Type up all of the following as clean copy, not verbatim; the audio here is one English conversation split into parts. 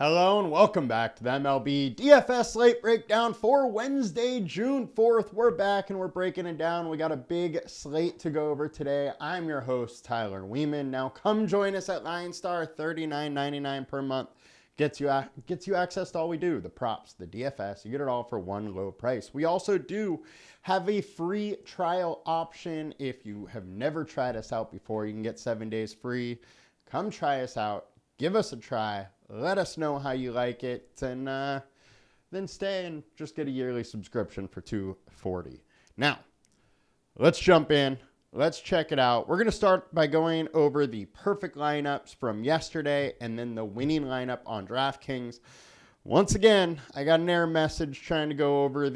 Hello and welcome back to the MLB DFS slate breakdown for Wednesday, June 4th. We're back and we're breaking it down. We got a big slate to go over today. I'm your host, Tyler Wiemann. Now come join us at LineStar, $39.99 per month. Gets you access to all we do, the props, the DFS. You get it all for one low price. We also do have a free trial option. If you have never tried us out before, you can get 7 days free. Come try us out. Give us a try. Let us know how you like it, and then stay and just get a yearly subscription for $240. Now, let's jump in. Let's check it out. We're going to start by going over the perfect lineups from yesterday and then the winning lineup on DraftKings. Once again, I got an error message trying to go over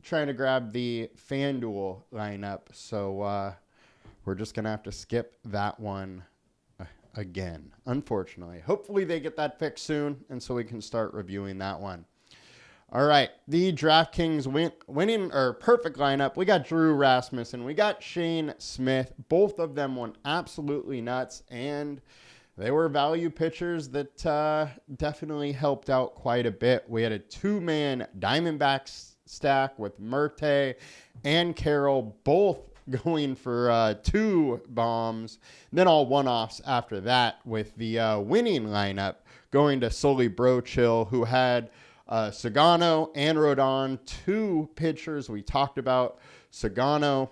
trying to grab the FanDuel lineup. So we're just going to have to skip that one again, unfortunately. Hopefully they get that fixed soon, and so we can start reviewing that one. All right, the DraftKings winning or perfect lineup. We got Drew Rasmussen, we got Shane Smith. Both of them went absolutely nuts, and they were value pitchers that definitely helped out quite a bit. We had a two-man Diamondbacks stack with Murte and Carroll, both going for two bombs, then all one-offs after that, with the winning lineup going to Sully Brochill, who had Sagano and Rodon, two pitchers we talked about. Sagano,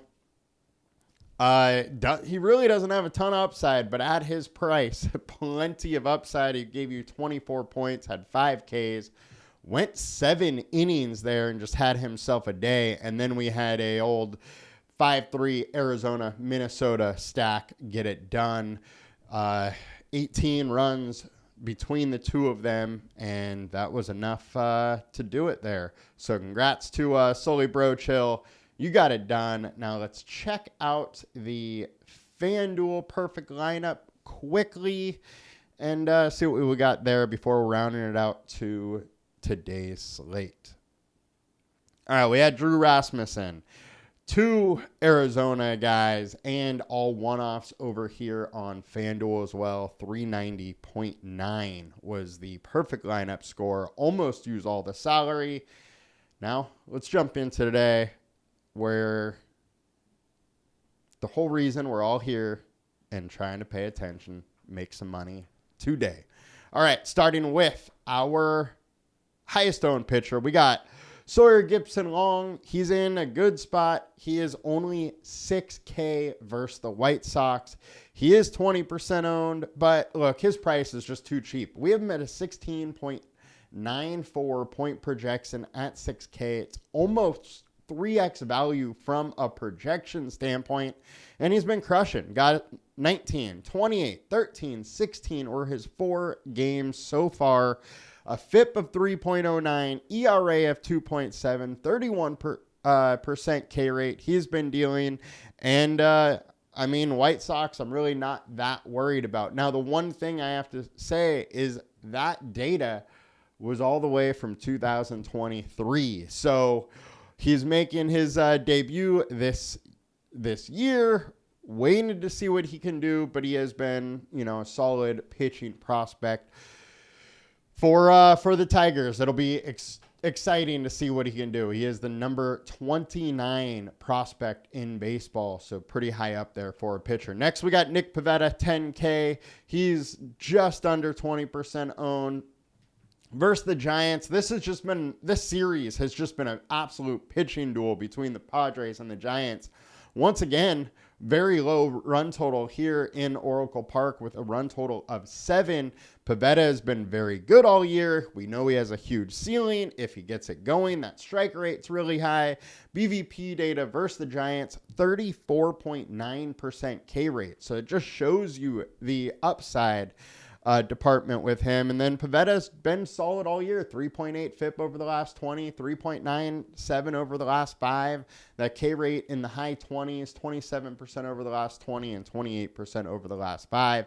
he really doesn't have a ton of upside, but at his price, plenty of upside. He gave you 24 points, had 5 Ks, went 7 innings there and just had himself a day. And then we had a old 5-3 Arizona, Minnesota stack get it done. 18 runs between the two of them, and that was enough to do it there. So congrats to Sully Brochill. You got it done. Now let's check out the FanDuel perfect lineup quickly and see what we got there before we're rounding it out to today's slate. All right, we had Drew Rasmussen, 2 Arizona guys, and all one-offs over here on FanDuel as well. 390.9 was the perfect lineup score. Almost used all the salary. Now, let's jump into today, where the whole reason we're all here and trying to pay attention, make some money today. All right, starting with our highest owned pitcher, we got Sawyer Gipson-Long. He's in a good spot. He is only 6K versus the White Sox. He is 20% owned, but look, his price is just too cheap. We have him at a 16.94 point projection at 6K. It's almost 3x value from a projection standpoint, and he's been crushing. Got 19, 28, 13, 16 were his 4 games so far. A FIP of 3.09, ERA of 2.7, 31% K rate he's been dealing. And, White Sox, I'm really not that worried about. Now, the one thing I have to say is that data was all the way from 2023. So he's making his debut this year. Waiting to see what he can do, but he has been, a solid pitching prospect for the Tigers. It'll be exciting to see what he can do. He is the number 29 prospect in baseball, so pretty high up there for a pitcher. Next, we got Nick Pivetta, 10K. He's just under 20% owned versus the Giants. This series has just been an absolute pitching duel between the Padres and the Giants. Once again, very low run total here in Oracle Park with a run total of 7. Pivetta has been very good all year. We know he has a huge ceiling. If he gets it going, that strike rate's really high. BVP data versus the Giants, 34.9% K rate. So it just shows you the upside department with him. And then Pivetta's been solid all year. 3.8 FIP over the last 20, 3.97 over the last 5. That K rate in the high 20s, 27% over the last 20 and 28% over the last 5.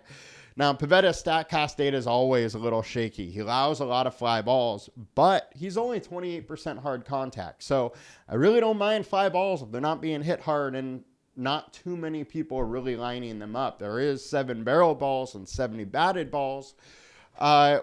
Now, Pivetta's StatCast data is always a little shaky. He allows a lot of fly balls, but he's only 28% hard contact. So I really don't mind fly balls if they're not being hit hard and not too many people are really lining them up. There is 7 barrel balls and 70 batted balls.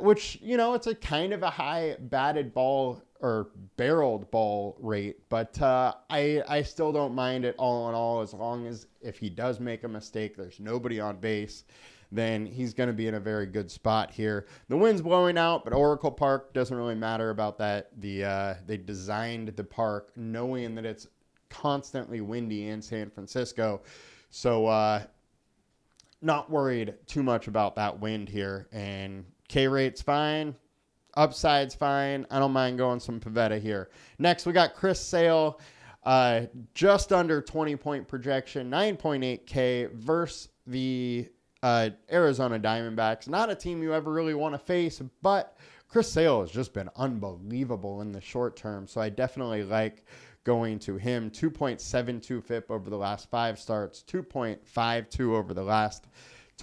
which, it's a kind of a high batted ball or barreled ball rate, but I still don't mind it all in all, as long as if he does make a mistake, there's nobody on base, then he's going to be in a very good spot here. The wind's blowing out, but Oracle Park doesn't really matter about that. They designed the park knowing that it's constantly windy in San Francisco, so not worried too much about that wind here. And K rate's fine. Upside's fine. I don't mind going some Pavetta here. Next, we got Chris Sale, just under 20-point projection, 9.8K versus the Arizona Diamondbacks. Not a team you ever really want to face, but Chris Sale has just been unbelievable in the short term, so I definitely like going to him. 2.72 FIP over the last 5 starts, 2.52 over the last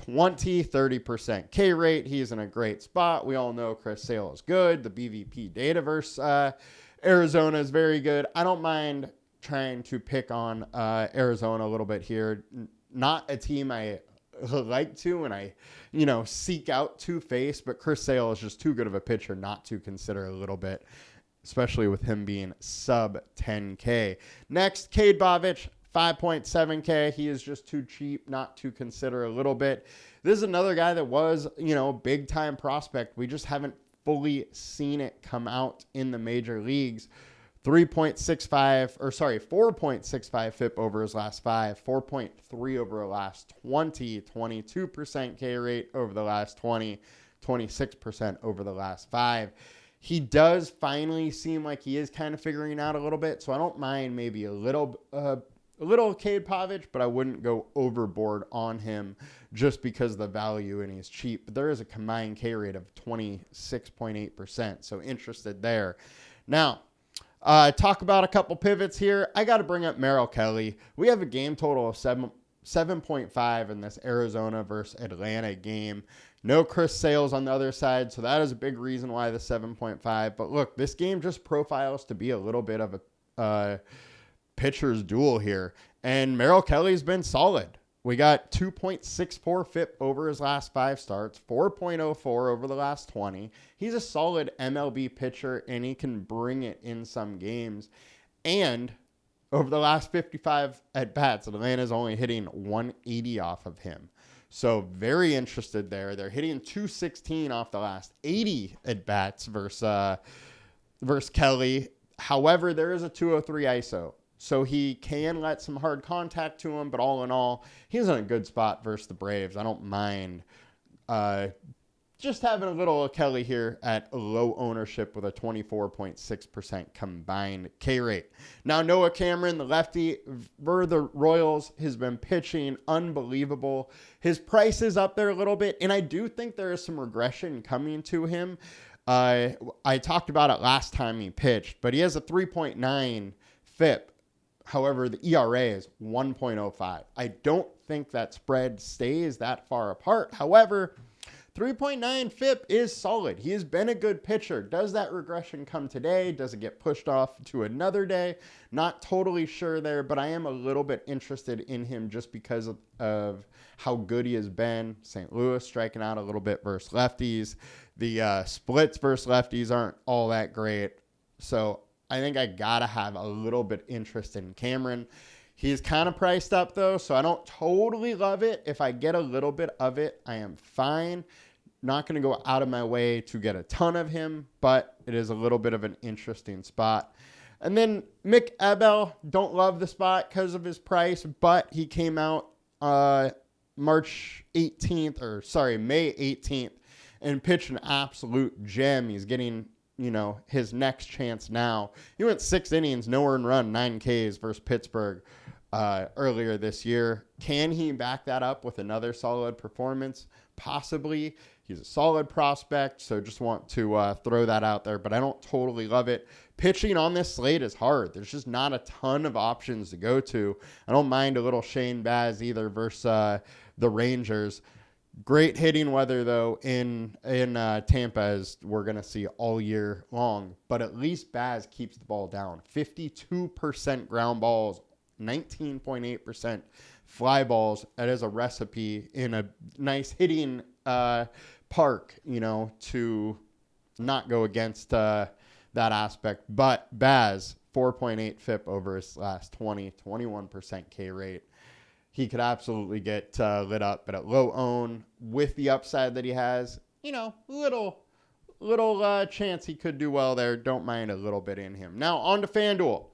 20, 30% K rate. He's in a great spot. We all know Chris Sale is good. The BVP data versus Arizona is very good. I don't mind trying to pick on Arizona a little bit here. Not a team I like to and I seek out to face, but Chris Sale is just too good of a pitcher not to consider a little bit, especially with him being sub 10K. Next, Cade Bovich, 5.7K. He is just too cheap not to consider a little bit. This is another guy that was, big time prospect. We just haven't fully seen it come out in the major leagues. 4.65 FIP over his last 5, 4.3 over the last 20, 22% K rate over the last 20, 26% over the last 5. He does finally seem like he is kind of figuring out a little bit, so I don't mind maybe a little Cade Bovich, but I wouldn't go overboard on him just because of the value and he's cheap. But there is a combined K rate of 26.8%, so interested there. Now, talk about a couple pivots here. I got to bring up Merrill Kelly. We have a game total of 7.5 in this Arizona versus Atlanta game. No Chris Sales on the other side, so that is a big reason why the 7.5. But look, this game just profiles to be a little bit of a pitcher's duel here, and Merrill Kelly's been solid. We got 2.64 FIP over his last 5 starts, 4.04 over the last 20. He's a solid MLB pitcher, and he can bring it in some games. And over the last 55 at-bats, Atlanta's only hitting 180 off of him. So very interested there. They're hitting 216 off the last 80 at-bats versus Kelly. However, there is a 203 ISO. So he can let some hard contact to him, but all in all, he's in a good spot versus the Braves. I don't mind just having a little Kelly here at low ownership with a 24.6% combined K rate. Now, Noah Cameron, the lefty for the Royals, has been pitching unbelievable. His price is up there a little bit, and I do think there is some regression coming to him. I talked about it last time he pitched, but he has a 3.9 FIP. However, the ERA is 1.05. I don't think that spread stays that far apart. However, 3.9 FIP is solid. He has been a good pitcher. Does that regression come today? Does it get pushed off to another day? Not totally sure there, but I am a little bit interested in him just because of how good he has been. St. Louis striking out a little bit versus lefties. The splits versus lefties aren't all that great. So I think I got to have a little bit interest in Cameron. He's kind of priced up, though, so I don't totally love it. If I get a little bit of it, I am fine. Not going to go out of my way to get a ton of him, but it is a little bit of an interesting spot. And then Mick Abel, don't love the spot because of his price, but he came out May 18th, and pitched an absolute gem. He's getting his next chance now. He went 6 innings, no earned run, 9 Ks versus Pittsburgh earlier this year. Can he back that up with another solid performance? Possibly. He's a solid prospect, so just want to throw that out there, but I don't totally love it. Pitching on this slate is hard. There's just not a ton of options to go to. I don't mind a little Shane Baz either versus the Rangers. Great hitting weather, though, in Tampa, as we're going to see all year long. But at least Baz keeps the ball down. 52% ground balls, 19.8% fly balls. That is a recipe in a nice hitting park, to not go against that aspect. But Baz, 4.8 FIP over his last 21% K rate. He could absolutely get lit up, but at low own with the upside that he has, little chance he could do well there. Don't mind a little bit in him. Now on to FanDuel.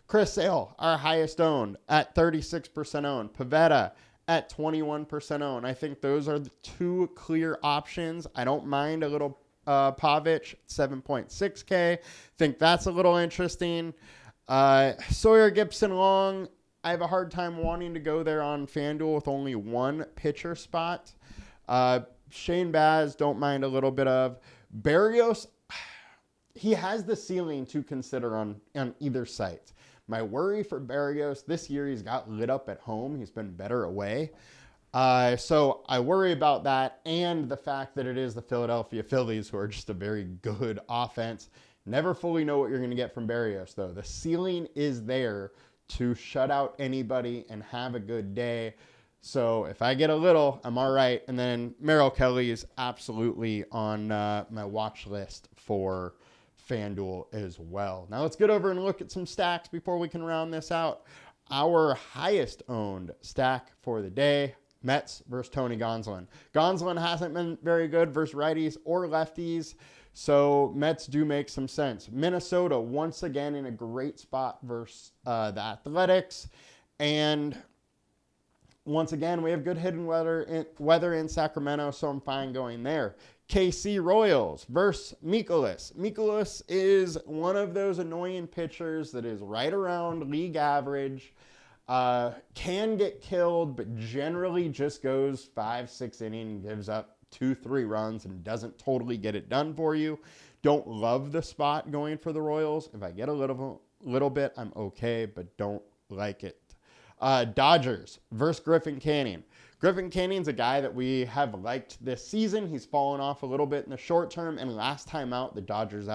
Chris Sale, our highest owned at 36% owned. Pavetta at 21% owned. I think those are the two clear options. I don't mind a little Pavic, 7.6K. Think that's a little interesting. Sawyer Gibson Long, I have a hard time wanting to go there on FanDuel with only one pitcher spot. Shane Baz, don't mind a little bit of. Berrios, he has the ceiling to consider on either site. My worry for Berrios this year, he's got lit up at home. He's been better away. So I worry about that and the fact that it is the Philadelphia Phillies, who are just a very good offense. Never fully know what you're going to get from Berrios, though. The ceiling is there to shut out anybody and have a good day. So if I get a little, I'm all right. And then Merrill Kelly is absolutely on my watch list for FanDuel as well. Now let's get over and look at some stacks before we can round this out. Our highest owned stack for the day, Mets versus Tony Gonsolin. Gonsolin hasn't been very good versus righties or lefties, so Mets do make some sense. Minnesota, once again, in a great spot versus the Athletics. And once again, we have good hidden weather in Sacramento, so I'm fine going there. KC Royals versus Mikolas. Mikolas is one of those annoying pitchers that is right around league average. Can get killed, but generally just goes 5-6 innings, gives up 2-3 runs, and doesn't totally get it done for you. Don't love the spot going for the Royals. If I get a little bit, I'm okay, but don't like it. Dodgers versus Griffin Canning. Griffin Canning's a guy that we have liked this season. He's fallen off a little bit in the short term, and last time out, the Dodgers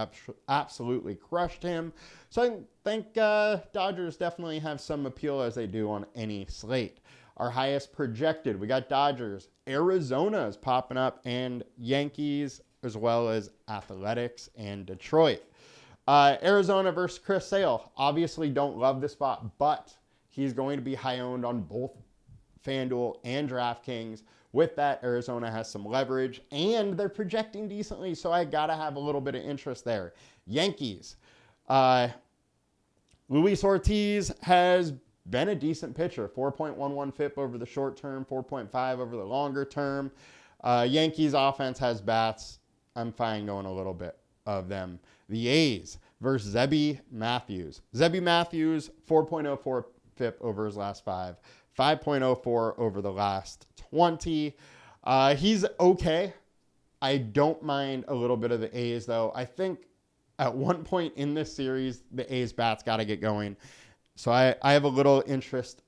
absolutely crushed him. So I think Dodgers definitely have some appeal, as they do on any slate. Our highest projected, we got Dodgers. Arizona is popping up, and Yankees, as well as Athletics and Detroit. Arizona versus Chris Sale. Obviously don't love the spot, but he's going to be high owned on both FanDuel and DraftKings. With that, Arizona has some leverage, and they're projecting decently, so I got to have a little bit of interest there. Yankees. Luis Ortiz has been a decent pitcher. 4.11 FIP over the short term, 4.5 over the longer term. Yankees offense has bats. I'm fine going a little bit of them. The A's versus Zebby Matthews. Zebby Matthews, 4.04 FIP over his last 5.04 over the last 20. He's okay. I don't mind a little bit of the A's, though. I think at one point in this series, the A's bats got to get going. So I have a little interest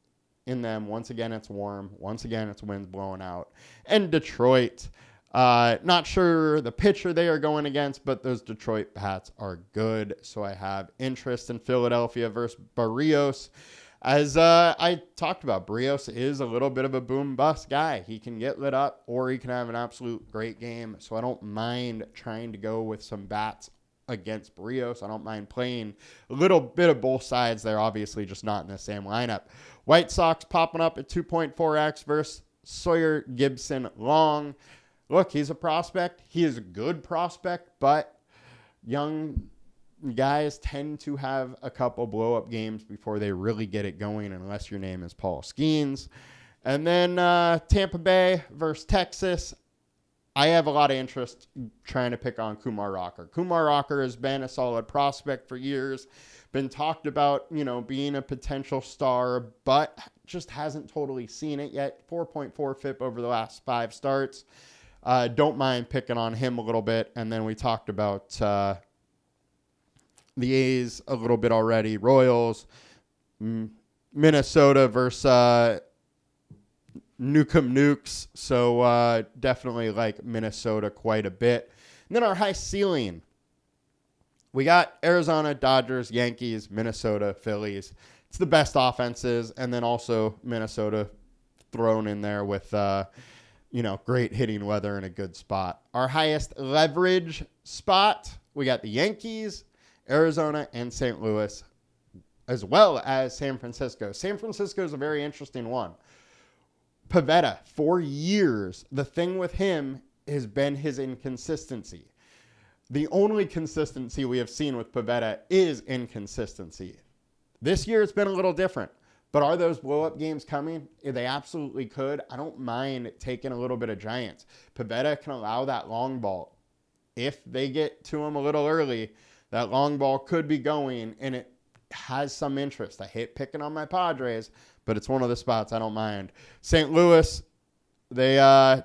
in them. Once again, it's warm. Once again, it's winds blowing out. And Detroit, not sure the pitcher they are going against, but those Detroit bats are good. So I have interest in Philadelphia versus Barrios. As I talked about, Barrios is a little bit of a boom-bust guy. He can get lit up, or he can have an absolute great game. So I don't mind trying to go with some bats against Barrios. I don't mind playing a little bit of both sides there, obviously just not in the same lineup. White Sox popping up at 2.4x versus Sawyer Gibson Long. Look, he's a prospect. He is a good prospect, but young guys tend to have a couple blow-up games before they really get it going, unless your name is Paul Skeens. And then Tampa Bay versus Texas. I have a lot of interest trying to pick on Kumar Rocker. Kumar Rocker has been a solid prospect for years, been talked about, being a potential star, but just hasn't totally seen it yet. 4.4 FIP over the last 5 starts. Don't mind picking on him a little bit. And then we talked about the A's a little bit already. Royals, Minnesota versus Newcomb Nukes. So definitely like Minnesota quite a bit. And then our high ceiling, we got Arizona, Dodgers, Yankees, Minnesota, Phillies. It's the best offenses. And then also Minnesota thrown in there with great hitting weather in a good spot. Our highest leverage spot, we got the Yankees, Arizona, and St. Louis, as well as San Francisco. San Francisco is a very interesting one. Pivetta, for years, the thing with him has been his inconsistency. The only consistency we have seen with Pivetta is inconsistency. This year it's been a little different. But are those blow-up games coming? They absolutely could. I don't mind taking a little bit of Giants. Pivetta can allow that long ball. If they get to him a little early, that long ball could be going, and it has some interest. I hate picking on my Padres, but it's one of the spots I don't mind. St. Louis, they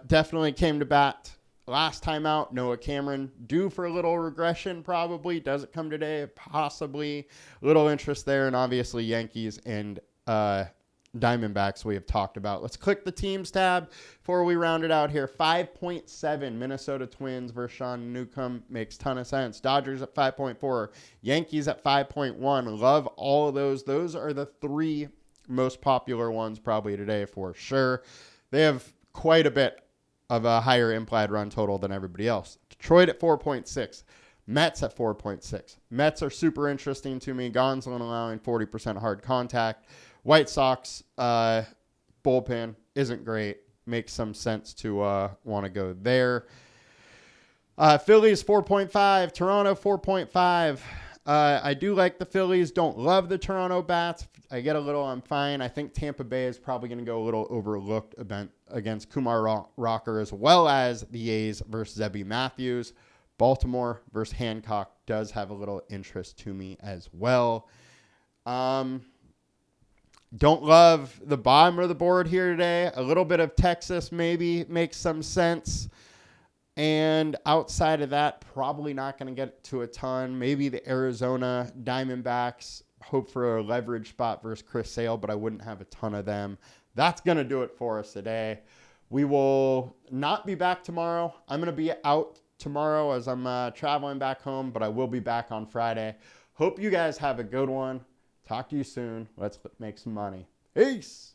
definitely came to bat last time out. Noah Cameron due for a little regression probably. Does it come today? Possibly. Little interest there, and obviously Yankees and Diamondbacks we have talked about. Let's click the teams tab before we round it out here. 5.7 Minnesota Twins versus Sean Newcomb makes ton of sense. Dodgers at 5.4, Yankees at 5.1. Love all of those. Those are the three most popular ones probably today for sure. They have quite a bit of a higher implied run total than everybody else. Detroit at 4.6. Mets at 4.6. Mets are super interesting to me. Gonsolin allowing 40% hard contact. White Sox bullpen isn't great. Makes some sense to want to go there. Phillies 4.5. Toronto 4.5. I do like the Phillies. Don't love the Toronto bats. I get a little, I'm fine. I think Tampa Bay is probably going to go a little overlooked against Kumar Rocker, as well as the A's versus Zebby Matthews. Baltimore versus Hancock does have a little interest to me as well. Don't love the bottom of the board here today. A little bit of Texas maybe makes some sense. And outside of that, probably not going to get to a ton. Maybe the Arizona Diamondbacks hope for a leverage spot versus Chris Sale, but I wouldn't have a ton of them. That's going to do it for us today. We will not be back tomorrow. I'm going to be out tomorrow as I'm traveling back home, but I will be back on Friday. Hope you guys have a good one. Talk to you soon. Let's make some money. Peace.